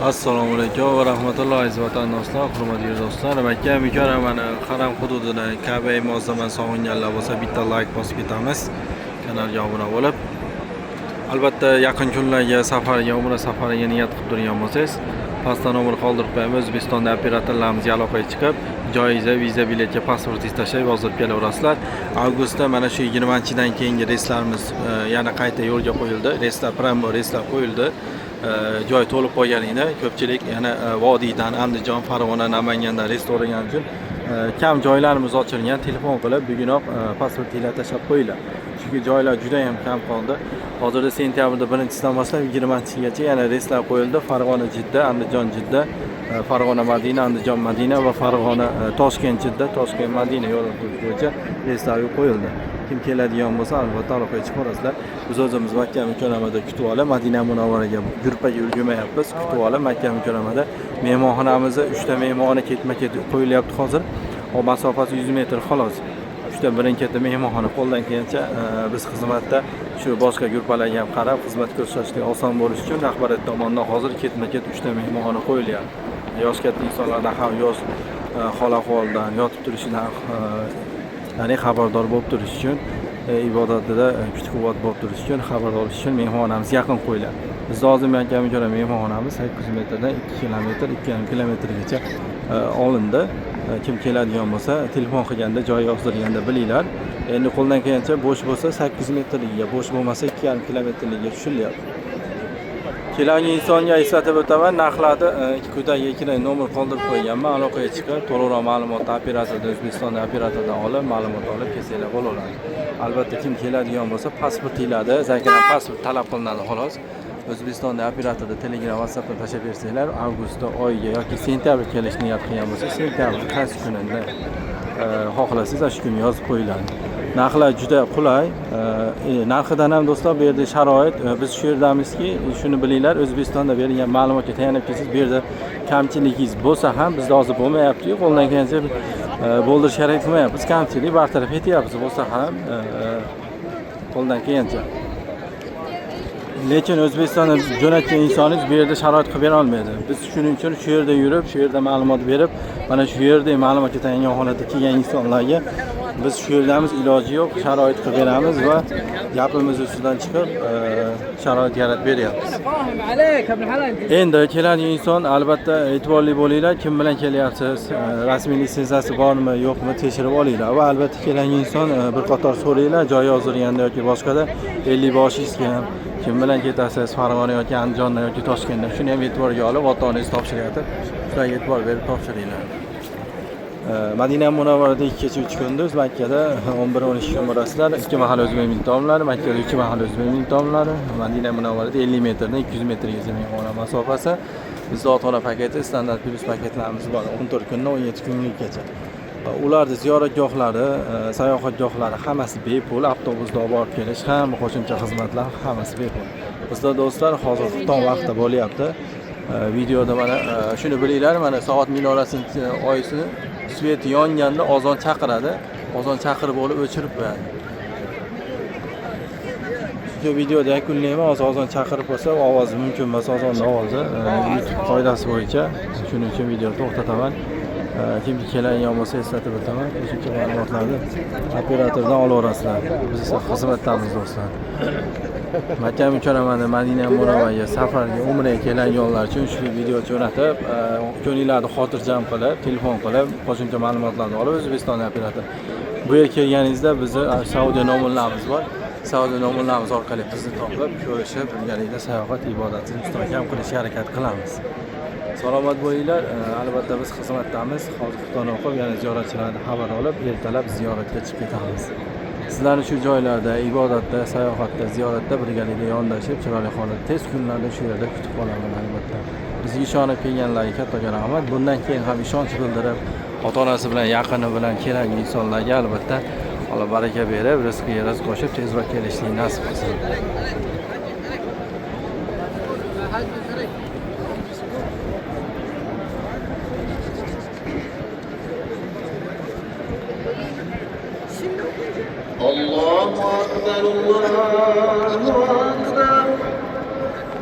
Assalomu alaykum va rahmatullohi aziz vatandoshlar, hurmatli do'stlar. Makka mukarramani Haram hududida Ka'ba muazzamani sog'inganlar bo'lsa, bitta like bosib ketamiz. Kanalga obuna bo'lib, albatta yaqin kunlarga safarga, umra safariga niyat qilib turgan bo'lsangiz, pastda nomer qoldirib qo'yamiz. O'zbekistonda operatorlarimizga aloqaga chiqib, joiza, viza, biletga pasportingizni tashlab yozib kelaverasizlar. Avgustda mana shu 20-dan keyingi reyslarimiz yana qayta yo'lga qo'yildi. Reyslar pramo reyslar qo'yildi. Joy to'lib qolganida ko'pchilik yana vodiydan, Andijon, Farg'ona, Namangandan reys to'lagan uchun kam joylarimiz ochilgan. Telefon qilib bugunoq pasportinglar tashlab qo'yinglar. Chunki joylar juda ham kam qoldi. Hozirda sentyabrda 1-dan boshlab 20-gacha yana reyslar qo'yildi. Farg'ona, Jidda, Andijon, Jidda, Farg'ona, Madina, Andijon, Madina va Farg'ona, Toshkent, Jidda, Toshkent, Madina yo'nalishi bo'yicha reyslar qo'yildi. Kim keladigan bo'lsa albatta aloqaga chiqarasizlar. Biz o'zimiz Makka mukarramada kutib olib, Madina Munavvaraga yurpaga yurmayapmiz. Kutib olib, Makka mukarramada mehmonxonamizda 3 ta mehmoni ketma-ket qo'yilyapti hozir. O masofasi 100 metr xolos. 3 ta birin-ketin mehmonxona qo'ldan kelgancha biz xizmatda shu boshqa yurpalarga ham qarab xizmat ko'rsatishga oson bo'lishi uchun rahbariyat tomonidan hozir ketma-ket 3 ta mehmonxona qo'yilyapti. Yosh katta insonlardan ham yosh hol-ahvoldan, yotib turishidan ya'ni xabardor bo'lib turish uchun, ibodatida kuch-quvvat bo'lib turish uchun, xabardor bo'lish uchun mehmonxonamiz yaqin qo'yiladi. Biz hozir Makkaga ko'ra mehmonxonamiz 800 metrdan 2 kilometr, 2,5 kilometrgacha olindi. Kim keladigan bo'lsa, telefon qilganda, joy yozdirganda bilinglar. Endi qo'ldan kelgancha bo'sh bo'lsa 800 metrligiga, bo'sh bo'lmasa 2,5 kilometrligiga tushilyapti. Kelgan insonga eslatib o'taman, narxlarni quyidagi ikkita nomer qoldirib qo'yganman. Aloqaga chiqib, to'liqroq ma'lumotni operatorda, O'zbekistonda operatordan olib, ma'lumot olib kelsanglar bo'laveradi. Albatta kim keladigan bo'lsa, pasportinglarni, zakiran pasport talab qilinadi xolos. O'zbekistonda operatorda Telegram, WhatsAppdan tashlab bersanglar, avgust oyiga yoki sentyabr kelishni niyat qilgan bo'lsa, sentyabr qaysi kunida xohlasangiz, shu kunni yozib qo'yiladi. Narxlar juda qulay. Narxidan ham do'stlar, bu yerda sharoit, biz shu yerdamizki, shuni bilinglar, O'zbekistonda berilgan ma'lumotga tayanib kelsangiz, bu yerda kamchiligingiz bo'lsa ham bizda hozir bo'lmayapti-yu, qo'ldan kelgancha bo'ldirish harakat qilmayapmiz. Kamchilik bartaraf etyapmiz bo'lsa ham qo'ldan kelgancha. Lekin O'zbekistonda jo'natgan insoningiz bu yerda sharoit qilib bera olmaydi. Biz shuning uchun shu yerda yurib, shu yerda ma'lumot berib, mana shu yerda ma'lumotga tayangan holatda kelgan insonlarga biz shu yerdamiz, iloji yo'q, sharoit qilib beramiz va gapimiz ustidan chiqib sharoit yaratib beryapmiz. Endi keladigan inson albatta e'tiborli bo'linglar, kim bilan kelyapsiz, rasmiy litsenziyasi bormi, yo'qmi tekshirib olinglar va albatta keladigan inson bir qator so'ranglar, joy yozdirganda yoki boshqada 50 boshingiz kim bilan ketasiz, Farg'ona yoki Andijondan yoki Toshkentdan, shuni ham e'tiborga olib, ota-onangiz topshiryapti. Shunga e'tibor berib topshiringlar. Madina Munavvarada 2 kecha 3 kunduz, Makkada 11-12 kun borasizlar. 2 mahal o'zbek taomlari, Makkada 2 mahal o'zbek taomlari, Madina Munavvarada 50 metrdan 200 metrgacha mehmonxona masofasi. Bizda ota-ona paketi, standart plus paketlarimiz bor. 14 kundan 17 kungacha. Ularda ziyoratgohlari, sayohatgohlari hammasi bepul, avtobusda olib borib kelish ham, qo'shimcha xizmatlar hammasi bepul. Bizda do'stlar hozir xufton vaqti bo'lyapti. Videoda mana shuni bilinglar, mana soat minorasi oyisini svet yonganda ozon chaqiradi. Ozon chaqirib bo'lib o'chirib qo'yadi. Shu videoda yakunlayman, ozon chaqirib bo'lsa, ovozi mumkin bo'lsa, ozonni ovozi YouTube qoidasi bo'yicha shuning uchun videoni to'xtataman. Kimki keladigan bo'lsa eslatib o'taman. Qo'shimcha ma'lumotlarni operatordan olaverasizlar. Biz esa xizmatdamiz do'stlar. Makka mukarramada Madina Munavvaraga safarga, umraga kelganlar uchun shu video jo'natib, ko'ngillarni xotirjam qilib, telefon qilib, qo'shimcha ma'lumotlarni olib O'zbekiston operator. Bu yerga kelganingizda bizni Saudiya nomerlarimiz bor. Saudiya nomerlarimiz orqali bizni topib, ko'rishib, birgalikda sayohat ibodatini mustahkam qilishga harakat qilamiz. Salomat bo'linglar. Albatta biz xizmatdamiz. Hozir xufton o'qib, yana ziyoratchilarni xabar olib, ertalab ziyoratga chiqib ketamiz. Sizlarni shu joylarda, ibodatda, sayohatda, ziyoratda birgalikda yondashib, chiroyli holatda tez kunlarda shu yerda kutib qolaman albatta. Bizga ishonib kelganlarga katta rahmat. Bundan keyin ham ishonch bildirib, ota-onasi bilan, yaqini bilan kelgan insonlarga albatta Alloh baraka berib, rizqiga rizq qo'shib tezroq kelishni nasib qilsin. الله أكبر الله